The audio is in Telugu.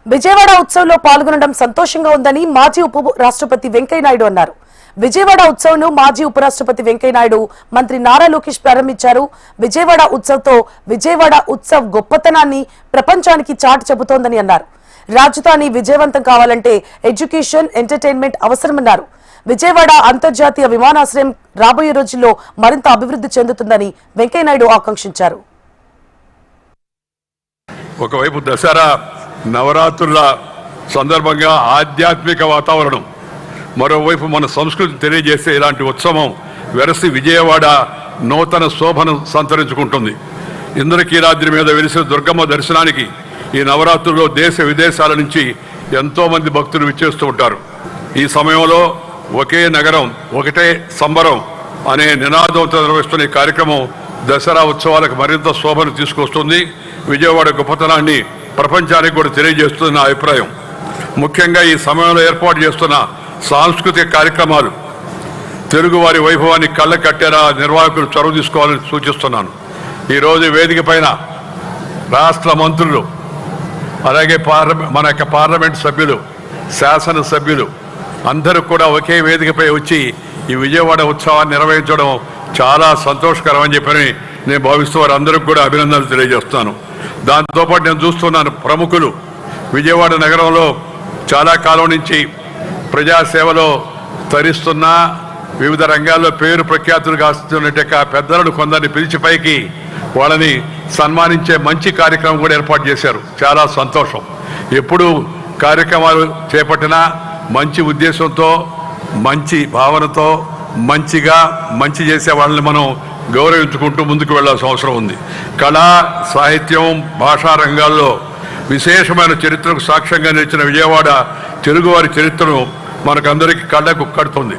విజయవాడ ఉత్సవంలో పాల్గొనడం సంతోషంగా ఉందని మాజీ ఉప రాష్ట్రపతి వెంకయ్యనాయుడు అన్నారు. విజయవాడ ఉత్సవంను మాజీ ఉపరాష్ట్రపతి వెంకయ్యనాయుడు మంత్రి నారా లోకేష్ ప్రారంభించారు. విజయవాడ ఉత్సవంతో విజయవాడ ఉత్సవ్ గొప్పతనాన్ని ప్రపంచానికి చాటి చెబుతోందని అన్నారు. రాజధాని విజయవంతం కావాలంటే ఎడ్యుకేషన్, ఎంటర్టైన్మెంట్ అవసరమన్నారు. విజయవాడ అంతర్జాతీయ విమానాశ్రయం రాబోయే రోజుల్లో మరింత అభివృద్ధి చెందుతుందని వెంకయ్యనాయుడు ఆకాంక్షించారు. ఒకవైపు దసరా నవరాత్రుల సందర్భంగా ఆధ్యాత్మిక వాతావరణం, మరోవైపు మన సంస్కృతి తెలియజేసే ఇలాంటి ఉత్సవం వెరసి విజయవాడ నూతన శోభను సంతరించుకుంటుంది. ఇంద్రకీలాద్రి మీద వెలిసిన దుర్గమ్మ దర్శనానికి ఈ నవరాత్రుల్లో దేశ విదేశాల నుంచి ఎంతోమంది భక్తులు విచ్చేస్తూ ఉంటారు. ఈ సమయంలో ఒకే నగరం ఒకటే సంబరం అనే నినాదంతో నిర్వహిస్తున్న ఈ కార్యక్రమం దసరా ఉత్సవాలకు మరింత శోభను తీసుకొస్తుంది. విజయవాడ గొప్పతనాన్ని ప్రపంచానికి కూడా తెలియజేస్తుంది నా అభిప్రాయం. ముఖ్యంగా ఈ సమయంలో ఏర్పాటు చేస్తున్న సాంస్కృతిక కార్యక్రమాలు తెలుగువారి వైభవాన్ని కళ్ళ కట్టేలా నిర్వాహకులు చొరవ తీసుకోవాలని సూచిస్తున్నాను. ఈరోజు వేదిక పైన రాష్ట్ర మంత్రులు, అలాగే మన యొక్క పార్లమెంట్ సభ్యులు, శాసనసభ్యులు అందరూ కూడా ఒకే వేదికపై వచ్చి ఈ విజయవాడ ఉత్సవాన్ని నిర్వహించడం చాలా సంతోషకరం అని చెప్పని నేను భావిస్తూ వారందరికీ కూడా అభినందనలు తెలియజేస్తున్నాను. దాంతోపాటు నేను చూస్తున్నాను, ప్రముఖులు విజయవాడ నగరంలో చాలా కాలం నుంచి ప్రజాసేవలో తరిస్తున్న, వివిధ రంగాల్లో పేరు ప్రఖ్యాతులు కాస్తున్నట్టు పెద్దలను కొందరిని పిలిచి పైకి వాళ్ళని సన్మానించే మంచి కార్యక్రమం కూడా ఏర్పాటు చేశారు. చాలా సంతోషం. ఎప్పుడు కార్యక్రమాలు చేపట్టినా మంచి ఉద్దేశంతో, మంచి భావనతో, మంచి చేసే వాళ్ళని మనం గౌరవించుకుంటూ ముందుకు వెళ్లాల్సిన అవసరం ఉంది. కళా, సాహిత్యం, భాషా రంగాల్లో విశేషమైన చరిత్రకు సాక్ష్యంగా నిలిచిన విజయవాడ తెలుగువారి చరిత్రను మనకందరికీ కళ్ళకు కడుతుంది.